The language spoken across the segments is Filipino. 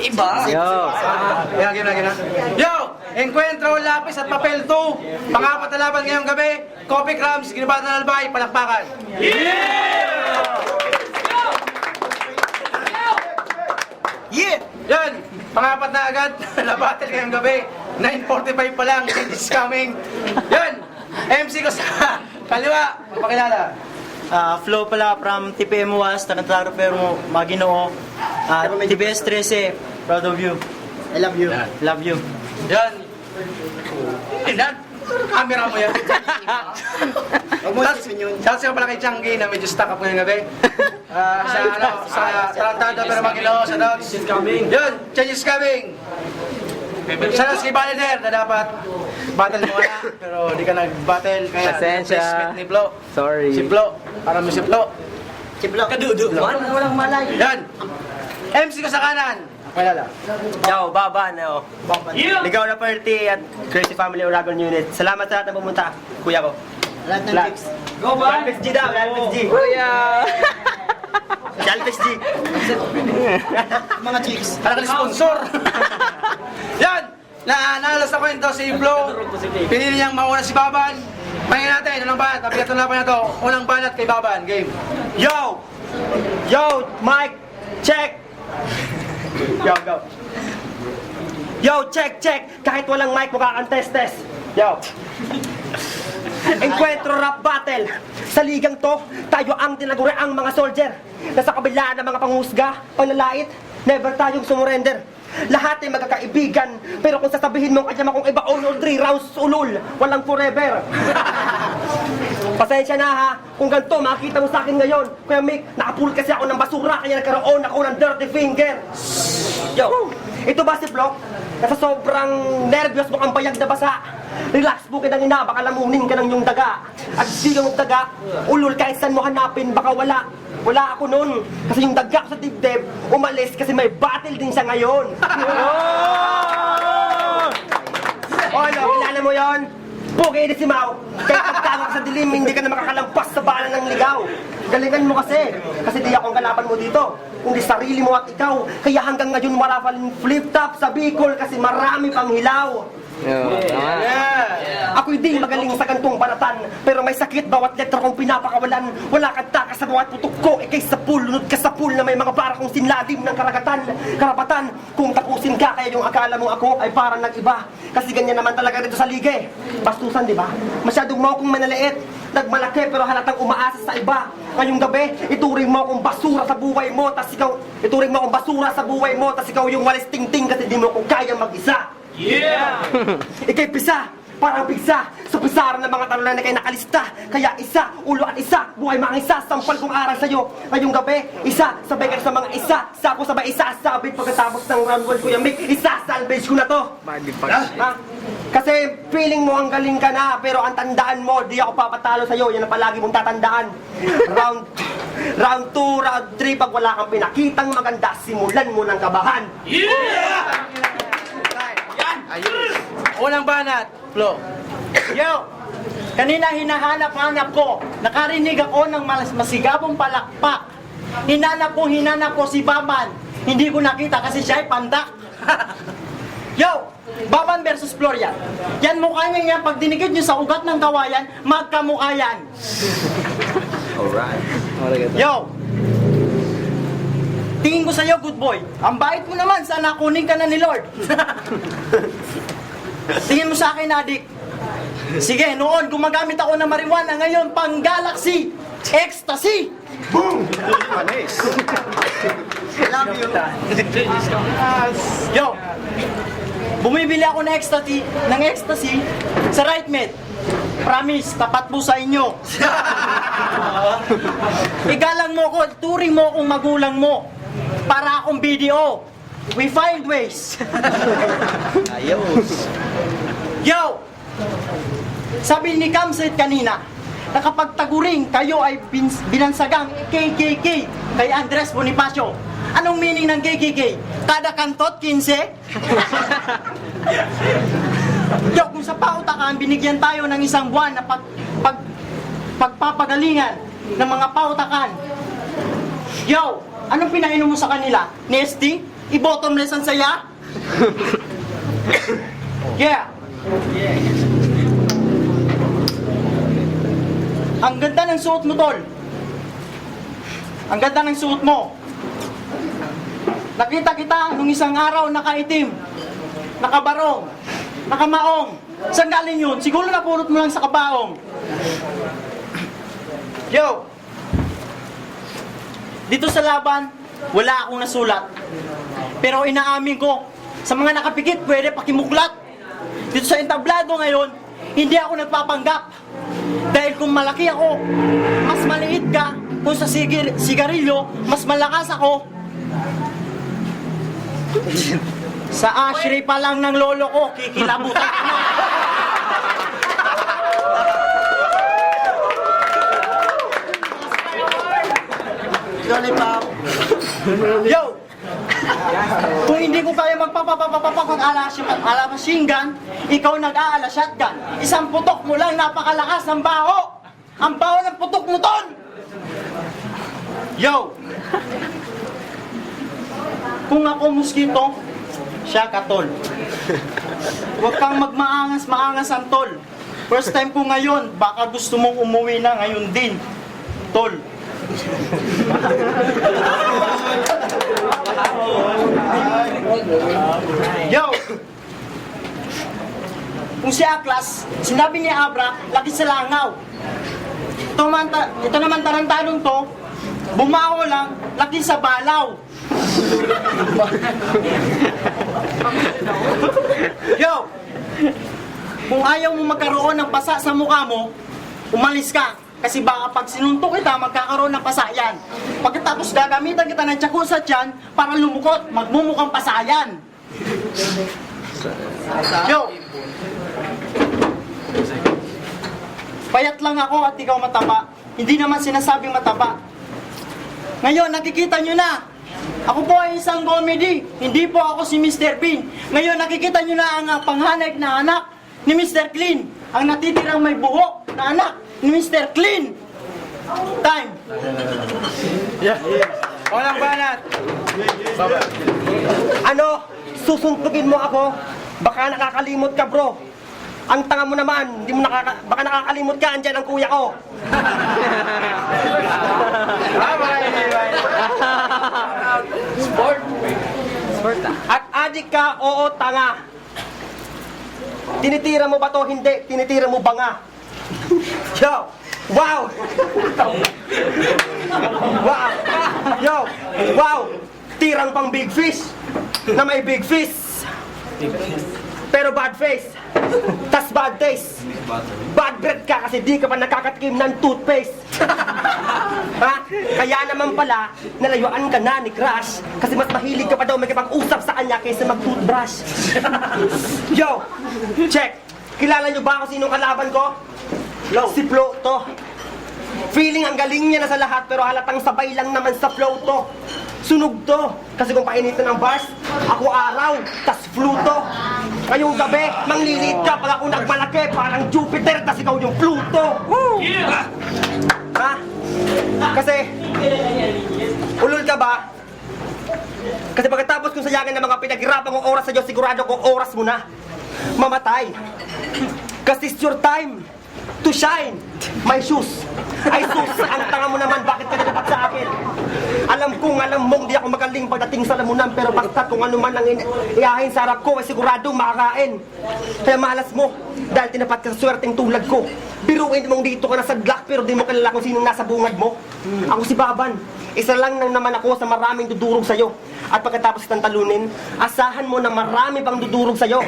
Iba. Yo! Gina. Yo! Encuentro, lapis at papel 2. Pangapat na laban ngayong gabi. Coffee Crumbs, Ginabatan ng Albay, palakpakan. Yeah! Yan! Pangapat na agad na battle ngayong gabi. 9:45 pa lang, it is coming. Yan! MC ko sa kaliwa, magpakilala. Flow pala from TPM Was, Tanataro pero Maginoo. TBS 13, proud of you. I love you. Love you. Yan! Yan! Camera mo yan. Huwag mo isipin yun. Shouts ko pala kay Changi na medyo stuck up ngayong gabi. Sa Tarantado pero Maginoo, sa Dogs. Yun! Change is coming! Sa si Baliner na dapat battle mo na, pero di ka nag-battle kaya Pasensya. replacement ni Flo. Sorry. Si Flo, para mo si Flo. Chiplo. Kadudo. Walang malay. Yan! MC ko sa kanan. Kilala. Yo, Baban, yo. Ligaw na party at Crazy Family Uragon Unit. Salamat sa lahat na pumunta, kuya ko. Lahat ng Lahat. chicks. Go, Ban! Alpes G daw, Alpes G. Kuya! Si Alpes G. Mga chicks. Para ka sponsor. Yan! Naalas na kwento si Flo. Pinili niyang mauna si Baban. Pahingin natin, unang banat. Nabigat na laban na to. Unang banat kay Baban. Game. Yo! Yo, Mike! Check! Yo, go. Yo, check! Kahit walang mic, makakantest-test. Yo! Encuentro rap battle. Sa ligang to, tayo ang tinaguri ang mga soldier. Nasa kabila ng mga panghusga, panlalait, never tayong sumurrender. Lahat ay magkakaibigan, pero kung sasabihin mong kanya kung iba all 3 rounds ulul, walang forever. Pasensya na ha, kung ganito makikita mo sa akin ngayon. Kuya Mick, nakapul kasi ako ng basura, kaya nagkaroon ako ng dirty finger. Yo, ito ba si Flock? Nasa sobrang nervyos mo kang bayag na basa. Relax bukid ang ina, baka lamunin ka ng yung daga. At di ka magdaga, ulul kahit saan mo hanapin, baka wala. Wala ako nun, kasi yung daga ko sa dibdib, umalis kasi may battle din siya ngayon. Oh, ano, kilala mo yon? Pugi ni si Mau. Kahit pagtago ka sa dilim, hindi ka na makakalampas sa bala ng ligaw. Galingan mo kasi di ako ang kalaban mo dito. Kundi sarili mo at ikaw. Kaya hanggang ngayon marafalin flip-top sa Bicol kasi marami pang hilaw. Ako'y di magaling sa gantong banatan, pero may sakit bawat letra kong pinapakawalan. Wala kang takas sa bawat putok ko, ikay sa pool, lunod ka sa pool na may mga para kong sinlalim ng karapatan. Kung tapusin ka, kaya yung akala mo ako ay parang nag-iba. Kasi ganyan naman talaga dito sa liga eh. Bastusan, di ba? Masyadong mo akong manaliit, nagmalaki pero halatang umaasa sa iba. Ngayong gabi, ituring mo akong basura sa buhay mo, tas ikaw, ituring mo akong basura sa buhay mo, tas ikaw yung walis ting-ting kasi di mo ko kaya mag-isa. Yeah! Ikay pisa, parang pigsa, sa pisaran ng mga talunan na kayo nakalista. Kaya isa, ulo at isa, buhay mga isa, sampal kong aral sa'yo. Ngayong gabi, isa, sabay ka sa mga isa, sako sabay isa, sabit pagkatapos ng round 1 Kuya Mick, isa, salvage ko na to. Ha? Kasi feeling mo ang galing ka na, pero ang tandaan mo, di ako papatalo sa'yo, yan ang palagi mong tatandaan. Round 2, round 3, pag wala kang pinakitang maganda, simulan mo ng kabahan. Yeah! Ayun. Unang banat, Flo. Yo! Kanina hinahanap-hanap ko. Nakarinig ako ng masigabong palakpak. Hinanap ko si Baban. Hindi ko nakita kasi siya ay pandak. Yo! Baban versus Florian. Yan mukha niya yan. Pag dinigid niyo sa ugat ng kawayan, magkamukha yan. Alright. Yo! Tingin ko sa'yo, good boy. Ang bait mo naman, sana kunin ka na ni Lord. Tingin mo sa akin, adik. Sige, noon gumagamit ako ng marijuana, ngayon pang Galaxy Ecstasy. Boom! Panis. Love you. Yo! Bumibili ako ng ecstasy sa Right Med. Promise, tapat po sa inyo. Igalang mo ko, turing mo akong magulang mo. Para akong BDO. We find ways. Ayos. Yo! Sabi ni Kamsit kanina, na kapag taguring kayo ay binansagang KKK kay Andres Bonifacio. Anong meaning ng KKK? Kada kantot, 15? Yo, kung sa pautakan, binigyan tayo ng isang buwan na pagpapagalingan ng mga pautakan. Yo, anong pinainom mo sa kanila? Nesty? I-bottomless ang saya? Yeah. Ang ganda ng suot mo, tol. Ang ganda ng suot mo. Nakita kita nung isang araw nakaitim, nakabarong, nakamaong. Saan galing yun? Siguro napulot mo lang sa kabaong. Yo! Dito sa laban, wala akong nasulat. Pero inaamin ko, sa mga nakapikit, pwede pakimuklat. Dito sa entablado ngayon, hindi ako nagpapanggap. Dahil kung malaki ako, mas maliit ka. Kung sa sigarilyo, mas malakas ako. Sa ashtray pa lang ng lolo ko, kikilabutan ka na. Lollipop. Yo! Kung hindi ko kaya ala machine gun, ikaw nag-aala shotgun. Isang putok mo lang, napakalakas ng baho. Ang baho ng putok mo, ton! Yo! Kung ako mosquito, siya ka, tol. Huwag kang magmaangas-maangas ang tol. First time ko ngayon, baka gusto mong umuwi na ngayon din, tol. Yo! Kung si Aklas, sinabi ni Abra, laki sa langaw. Ito naman tarantanong to, bumaho lang, laki sa balaw. Yo! Kung ayaw mo magkaroon ng pasa sa mukha mo, umalis ka. Kasi baka pag sinuntok kita, magkakaroon ng pasa yan. Pagkatapos gagamitan kita ng tsakusat yan, para lumukot, magmumukhang pasa yan. Yo! Payat lang ako at ikaw mataba. Hindi naman sinasabing mataba. Ngayon, nakikita nyo na. Ako po ay isang comedy. Hindi po ako si Mr. Bean. Ngayon, nakikita nyo na ang panghanay na anak ni Mr. Clean. Ang natitirang may buhok na anak ni Mr. Clean. Time. Walang banat. Ano? Susuntukin mo ako? Baka nakakalimot ka, bro. Ang tanga mo naman, baka nakakalimot ka, andyan ang kuya ko. At adik ka, oo, tanga. Tinitira mo ba to? Hindi. Tinitira mo ba nga? Yo! Wow! Wow! Yo! Wow! Tirang pang big fish na may big fish. Pero bad face. Tas bad taste. Bad breath ka kasi di ka pa nakakatikim ng toothpaste. Ha? Kaya naman pala, nalayuan ka na ni Crush. Kasi mas mahilig ka pa daw makipag-usap sa kanya kaysa mag-toothbrush. Yo! Check! Kilala nyo ba kung sinong kalaban ko? Si Flo to. Feeling ang galing niya na sa lahat pero halatang sabay lang naman sa flow to. Sunog to. Kasi kung painitan ng bars, ako araw, tas flu to. Ngayong gabi, manglilit ka pag ako nagmalaki, parang Jupiter, tas ikaw yung Pluto. Woo! Yeah! Ha? Kasi, ulol ka ba? Kasi pagkatapos kong sayangin ng mga pinaghirapan kong oras sa Diyos, sigurado kong oras mo na mamatay. Kasi it's your time to shine. My shoes. Ay sus, ang tanga mo naman, bakit ka nalipat sa akin? Alam mong di ako magaling pagdating sa lamunan, pero basta kung ano man ang iahin sa harap ko, ay siguradong makakain. Kaya malas mo, dahil tinapat ka sa swerteng tulad ko. Biruin mong dito ka na sa glock, pero di mo kilala kung sinong nasa bungad mo. Ako si Baban, isa lang nang naman ako sa maraming dudurog sa'yo. At pagkatapos itang talunin, asahan mo na marami pang dudurog sa'yo.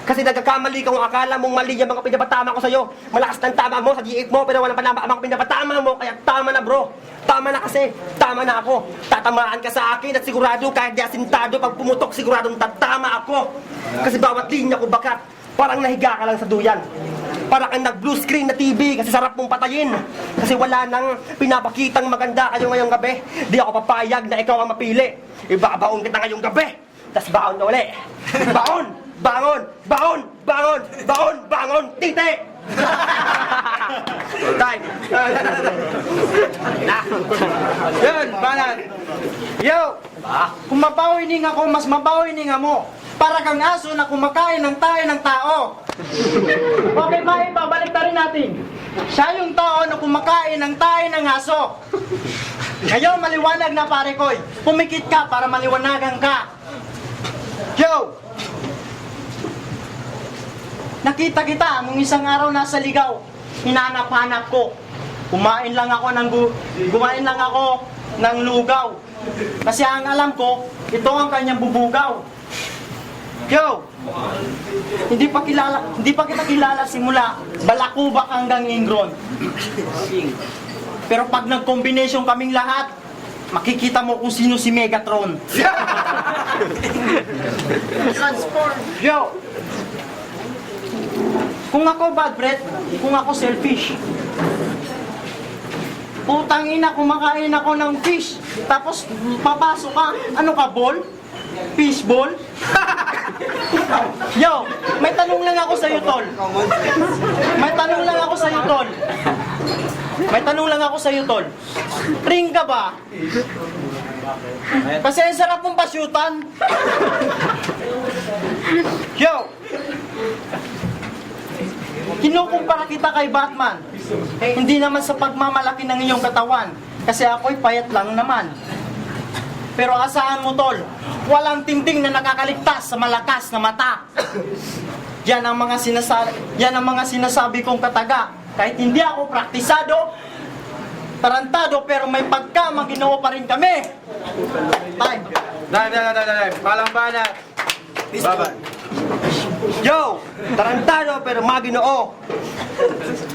Kasi nagkakamali ka kung akala mong mali yung mga pinapatama ko sa'yo. Malakas ng tama mo sa diik mo, pero walang panama ang mga pinapatama mo. Kaya tama na, bro. Tama na kasi. Tama na ako. Tatamaan ka sa akin at sigurado kahit di asintado, pag pumutok siguradong tatama ako. Kasi bawat linya ko bakat, parang nahiga ka lang sa duyan. Para kang nag-blue screen na TV kasi sarap mong patayin. Kasi wala nang pinapakitang maganda kayo ngayong gabi. Di ako papayag na ikaw ang mapili. Ibabaon kita ngayong gabi. Tas baon na uli. Baon! Bangon! Baon! Bangon! Baon! Bangon! Tite! Time! Yun, banat. Yo! Kung mabaho hininga ko, mas mabaho hininga mo. Para kang aso na kumakain ng tayo ng tao. Okay, Mai, babalik na rin natin. Siya yung tao na kumakain ng tayo ng aso. Ngayon, maliwanag na pare koy. Pumikit ka para maliwanagan ka. Yo! Nakita kita nung isang araw nasa ligaw. Hinanap-hanap ko. Kumain lang ako ng lugaw. Kasi ang alam ko, ito ang kanyang bubugaw. Yo! Hindi pa kita kilala simula Balakubak hanggang Ingron. Pero pag nag-combination kaming lahat, makikita mo kung sino si Megatron. Transform. Yo! Kung ako bad breath, kung ako selfish. Putang ina, kumakain ako ng fish. Tapos papasok ka, ano ka, ball? Fish ball? Yo, may tanong lang ako sa'yo, tol. May tanong lang ako sa'yo, tol. Ring ka ba? Kasi ang sarap mong pasyutan. Yo! Kinukumpara kita kay Batman. Hindi naman sa pagmamalaki ng iyong katawan. Kasi ako'y payat lang naman. Pero asahan mo, tol, walang tingting na nakakaligtas sa malakas na mata. Yan ang mga sinasabi kong kataga. Kahit hindi ako praktisado, tarantado, pero may pagka-maginoo pa rin kami. Time. Palang banat. Baba. Yo! Tarantado pero maginoo.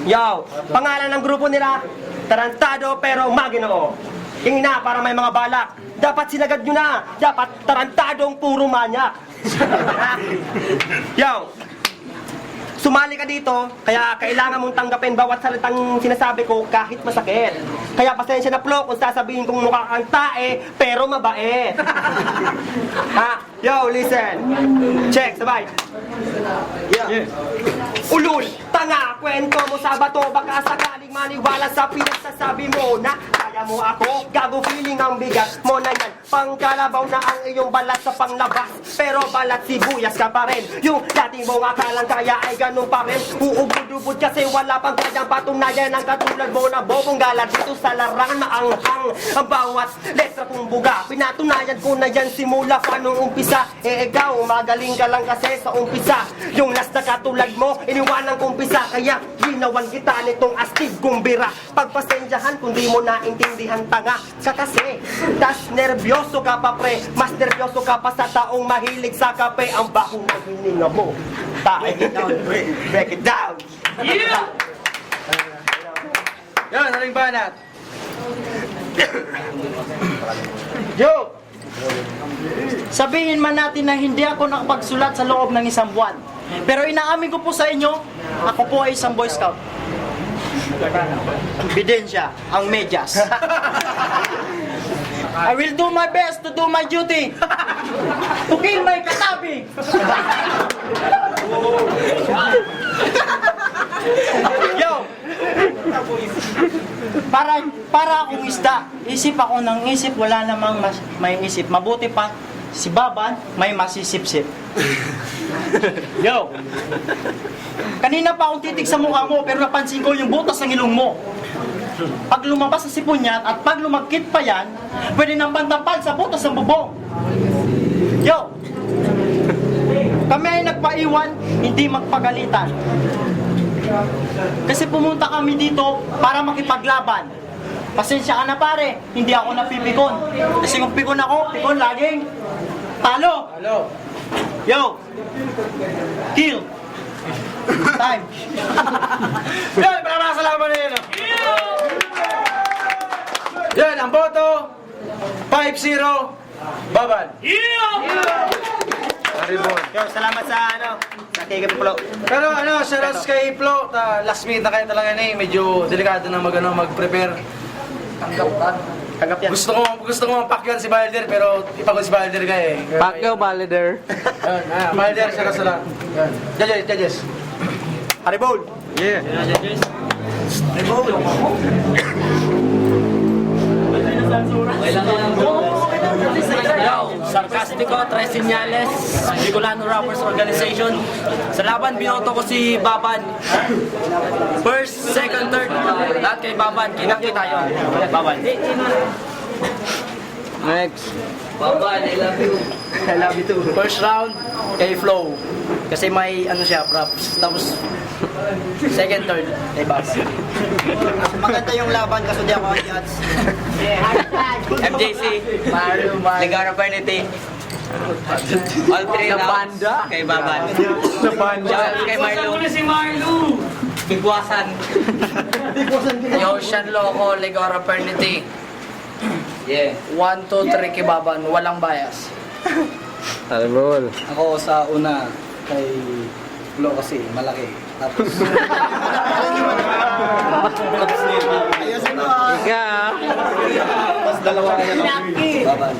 Yo! Pangalan ng grupo nila, Tarantado pero maginoo. Yung ina para may mga balak. Dapat sinagad nyo na. Dapat tarantadong puro manyak. Yo! Sumali ka dito, kaya kailangan mong tanggapin bawat salitang sinasabi ko kahit masakit. Kaya pasensya na Flo kung sasabihin kong mukha kang tae, pero mabait. Ha? Yo, listen. Check, sabay. Yeah. Ulul, tanga, kwento mo sa bato, baka sakaling maniwala sa pinagsasabi mo na kaya mo ako, gago feeling ang bigat mo na yan. Pangkalabaw na ang iyong balat sa panglabas, pero balat sibuyas ka pa rin. Yung dating mong akalang kaya ay ganun pa rin. Uubod-ubod kasi wala pang kanyang patunayan ang katulad mo na bobong galat dito sa larangan maanghang. Ang bawat letra kong buga, pinatunayan ko na yan simula pa nung umpisa. Ikaw, magaling ka lang kasi sa umpisa. Yung last na katulad mo, iniwanan kong umpisa. Kaya ginawan kita nitong astig kong bira. Pagpasensyahan kung di mo naintindihan tanga ka kasi. Tas nervyoso ka pa pre, mas nervyoso ka pa sa taong mahilig sa kape. Ang bahong ng hininga mo. Break it down, break it down. Yeah! Yan, haling banat. Yo! Sabihin man natin na hindi ako nakapagsulat sa loob ng isang buwan. Pero inaamin ko po sa inyo, ako po ay isang Boy Scout. Ebidensya, ang medyas. I will do my best to do my duty. To kill my katabi. Yo! Para akong isda. Isip ako ng isip, wala namang may isip. Mabuti pa, si Baban may masisip-sip. Yo! Kanina pa akong titig sa mukha mo, pero napansin ko yung butas ng ilong mo. Pag lumabas sa sipon yan, at pag lumagkit pa yan, pwede nang pantampal sa butas ng bubong. Yo! Kami ay nagpaiwan, hindi magpagalitan. Kasi pumunta kami dito para makipaglaban. Pasensya ka na pare, hindi ako napipikon. Kasi kung pikon ako, pikon laging talo. Halo. Yo! Kill! Time! Yan, salamat na yun. Yan, ang boto, 5-0, Baban. Haribon. Yo, salamat sa sa kay Flo. Pero shoutout kay Flo, last minute na kayo talaga na medyo delikado na mag-prepare. Tanggap yan. Gusto ko mapakyan si Balder, pero ipagod si Balder ka eh. Pacquiao Balder. Balder, siya ka sala. Judges. Haribol. Yeah. Haribol. Sarcastico, Tres Señales, Bicolano Rappers Organization. Sa laban, binoto ko si Baban. First, second, third, lahat kay Baban. Kinangki tayo. Baban. Next. Baban, I love you. I love you too. First round, kay Flow. Kasi may ano siya, props. Tapos, second, third, kay Baban. Maganda yung laban kasi di ako ang judge. MJC, Ligara Pernity. All three rounds kay Baban. Shout kay Marlo. Si Marlo! Bigwasan. Yo, Sean Loco, Ligara Pernity. Yeah. 1, 2, 3 kay Baban. Walang bias. Almol. Ako sa una kay Flo kasi malaki. Tapos Ika. Baban.